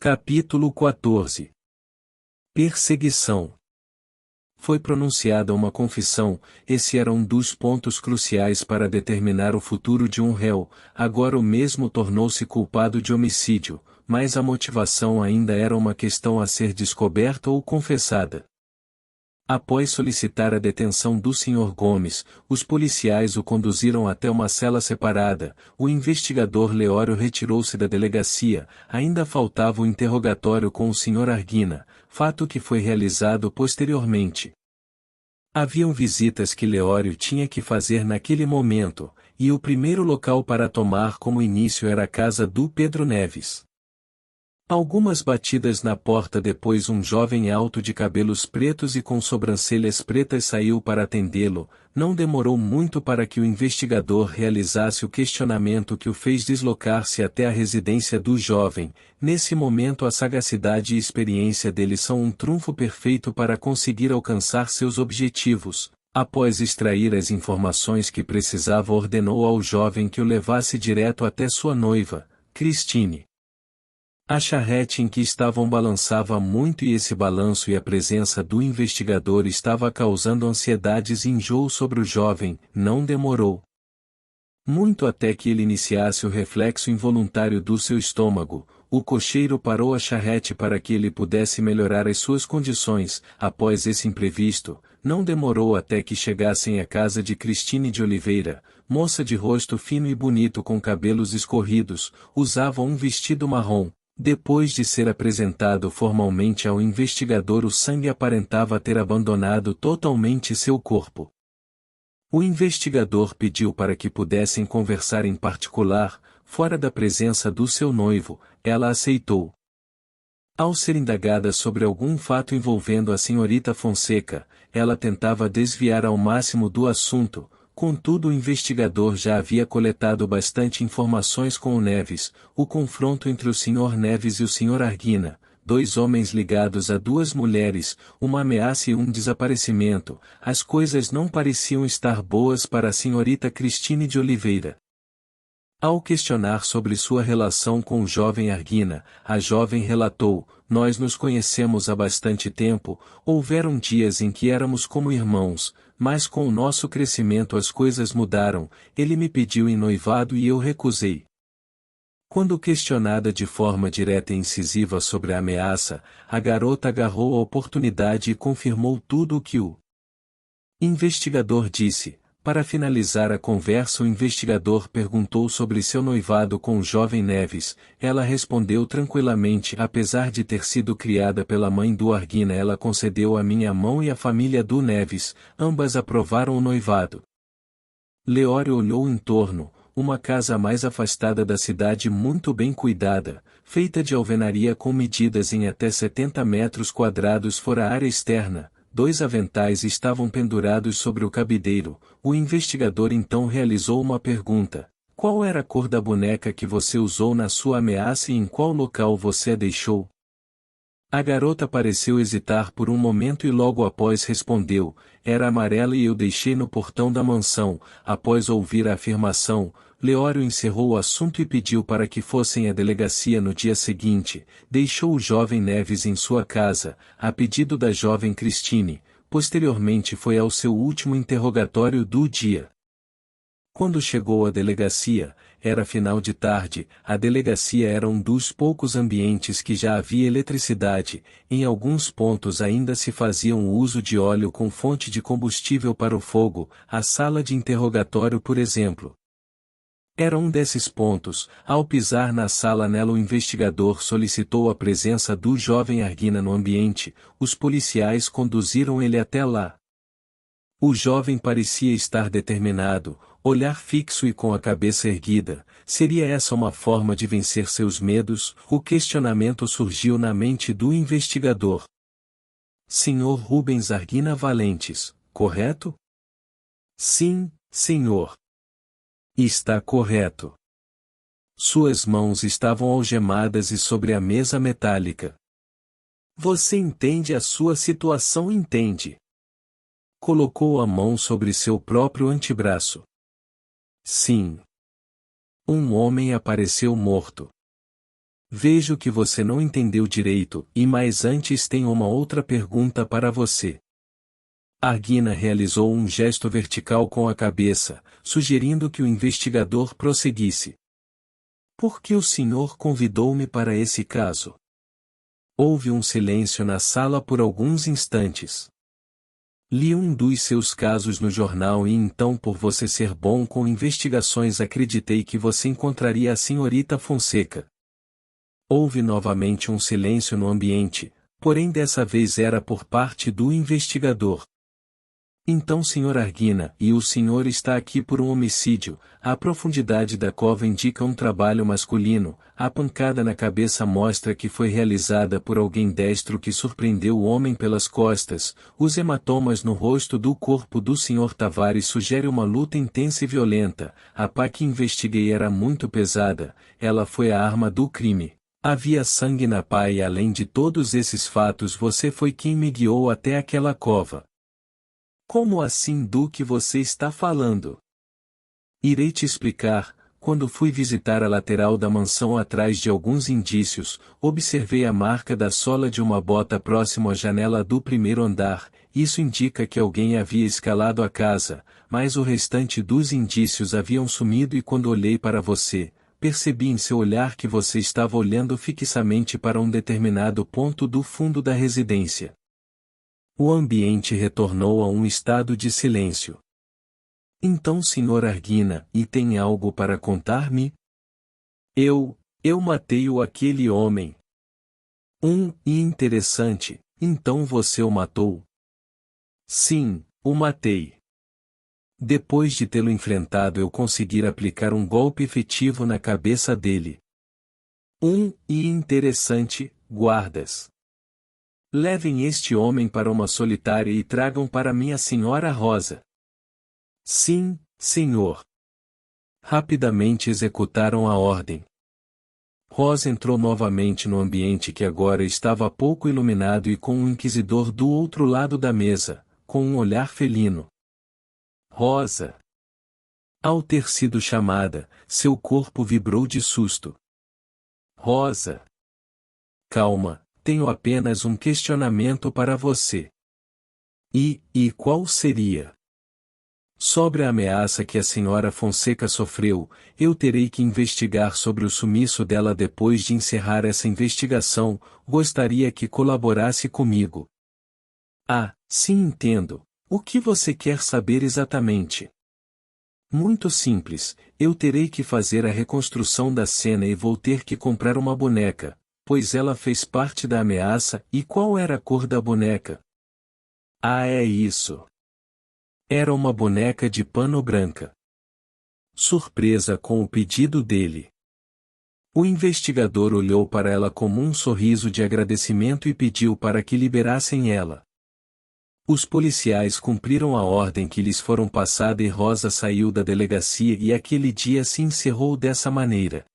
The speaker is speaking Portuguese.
Capítulo 14. Perseguição. Foi pronunciada uma confissão. Esse era um dos pontos cruciais para determinar o futuro de um réu. Agora o mesmo tornou-se culpado de homicídio, mas a motivação ainda era uma questão a ser descoberta ou confessada. Após solicitar a detenção do Sr. Gomes, os policiais o conduziram até uma cela separada. O investigador Leório retirou-se da delegacia. Ainda faltava o interrogatório com o Sr. Arguina, fato que foi realizado posteriormente. Haviam visitas que Leório tinha que fazer naquele momento, e o primeiro local para tomar como início era a casa do Pedro Neves. Algumas batidas na porta, depois um jovem alto de cabelos pretos e com sobrancelhas pretas saiu para atendê-lo. Não demorou muito para que o investigador realizasse o questionamento que o fez deslocar-se até a residência do jovem. Nesse momento a sagacidade e experiência dele são um trunfo perfeito para conseguir alcançar seus objetivos. Após extrair as informações que precisava, ordenou ao jovem que o levasse direto até sua noiva, Cristine. A charrete em que estavam balançava muito e esse balanço e a presença do investigador estava causando ansiedades e enjoo sobre o jovem. Não demorou muito até que ele iniciasse o reflexo involuntário do seu estômago. O cocheiro parou a charrete para que ele pudesse melhorar as suas condições. Após esse imprevisto, não demorou até que chegassem à casa de Cristine de Oliveira, moça de rosto fino e bonito com cabelos escorridos, usava um vestido marrom. Depois de ser apresentado formalmente ao investigador, o sangue aparentava ter abandonado totalmente seu corpo. O investigador pediu para que pudessem conversar em particular, fora da presença do seu noivo. Ela aceitou. Ao ser indagada sobre algum fato envolvendo a senhorita Fonseca, ela tentava desviar ao máximo do assunto. Contudo, o investigador já havia coletado bastante informações com o Neves. O confronto entre o Sr. Neves e o Sr. Arguina, dois homens ligados a duas mulheres, uma ameaça e um desaparecimento. As coisas não pareciam estar boas para a senhorita Cristine de Oliveira. Ao questionar sobre sua relação com o jovem Arguina, a jovem relatou: "Nós nos conhecemos há bastante tempo, houveram dias em que éramos como irmãos, mas com o nosso crescimento as coisas mudaram. Ele me pediu em noivado e eu recusei." Quando questionada de forma direta e incisiva sobre a ameaça, a garota agarrou a oportunidade e confirmou tudo o que o investigador disse. Para finalizar a conversa, o investigador perguntou sobre seu noivado com o jovem Neves. Ela respondeu tranquilamente: "Apesar de ter sido criada pela mãe do Arguina, ela concedeu a minha mão e a família do Neves. Ambas aprovaram o noivado." Leório olhou em torno. Uma casa mais afastada da cidade, muito bem cuidada, feita de alvenaria com medidas em até 70 metros quadrados fora a área externa. Dois aventais estavam pendurados sobre o cabideiro. O investigador então realizou uma pergunta: "Qual era a cor da boneca que você usou na sua ameaça e em qual local você a deixou?" A garota pareceu hesitar por um momento e logo após respondeu: "Era amarela e eu deixei no portão da mansão." Após ouvir a afirmação, Leório encerrou o assunto e pediu para que fossem à delegacia no dia seguinte. Deixou o jovem Neves em sua casa, a pedido da jovem Cristine. Posteriormente foi ao seu último interrogatório do dia. Quando chegou à delegacia, era final de tarde. A delegacia era um dos poucos ambientes que já havia eletricidade. Em alguns pontos ainda se fazia uso de óleo com fonte de combustível para o fogo. A sala de interrogatório, por exemplo, era um desses pontos. Ao pisar na sala, nela o investigador solicitou a presença do jovem Arguina no ambiente. Os policiais conduziram ele até lá. O jovem parecia estar determinado, olhar fixo e com a cabeça erguida. Seria essa uma forma de vencer seus medos? O questionamento surgiu na mente do investigador. "Senhor Rubens Arguina Valentes, correto?" "Sim, senhor." "Está correto." Suas mãos estavam algemadas e sobre a mesa metálica. "Você entende a sua situação, entende?" Colocou a mão sobre seu próprio antebraço. "Sim." Um homem apareceu morto. Vejo que você não entendeu direito, mas antes tenho uma outra pergunta para você. Argina realizou um gesto vertical com a cabeça, sugerindo que o investigador prosseguisse. Por que o senhor convidou-me para esse caso? Houve um silêncio na sala por alguns instantes. Li um dos seus casos no jornal e então, por você ser bom com investigações, acreditei que você encontraria a senhorita Fonseca. Houve novamente um silêncio no ambiente, porém dessa vez era por parte do investigador. Então, Sr. Argina, e o senhor está aqui por um homicídio. A profundidade da cova indica um trabalho masculino, a pancada na cabeça mostra que foi realizada por alguém destro que surpreendeu o homem pelas costas, os hematomas no rosto do corpo do Sr. Tavares sugerem uma luta intensa e violenta, a pá que investiguei era muito pesada, ela foi a arma do crime. Havia sangue na pá e além de todos esses fatos você foi quem me guiou até aquela cova. Como assim do que você está falando? Irei te explicar. Quando fui visitar a lateral da mansão atrás de alguns indícios, observei a marca da sola de uma bota próximo à janela do primeiro andar, isso indica que alguém havia escalado a casa, mas o restante dos indícios haviam sumido e quando olhei para você, percebi em seu olhar que você estava olhando fixamente para um determinado ponto do fundo da residência. O ambiente retornou a um estado de silêncio. Então, Sr. Argina, e tem algo para contar-me? Eu matei aquele homem. E interessante, então você o matou? Sim, o matei. Depois de tê-lo enfrentado eu consegui aplicar um golpe efetivo na cabeça dele. E interessante, guardas. Levem este homem para uma solitária e tragam para minha senhora Rosa. Sim, senhor. Rapidamente executaram a ordem. Rosa entrou novamente no ambiente que agora estava pouco iluminado e com um inquisidor do outro lado da mesa, com um olhar felino. Rosa. Ao ter sido chamada, seu corpo vibrou de susto. Rosa. Calma. Tenho apenas um questionamento para você. E qual seria? Sobre a ameaça que a senhora Fonseca sofreu, eu terei que investigar sobre o sumiço dela depois de encerrar essa investigação, gostaria que colaborasse comigo. Ah, sim, entendo. O que você quer saber exatamente? Muito simples, eu terei que fazer a reconstrução da cena e vou ter que comprar uma boneca. Pois ela fez parte da ameaça, e qual era a cor da boneca? Ah, é isso. Era uma boneca de pano branca. Surpresa com o pedido dele. O investigador olhou para ela com um sorriso de agradecimento e pediu para que liberassem ela. Os policiais cumpriram a ordem que lhes foram passada e Rosa saiu da delegacia e aquele dia se encerrou dessa maneira.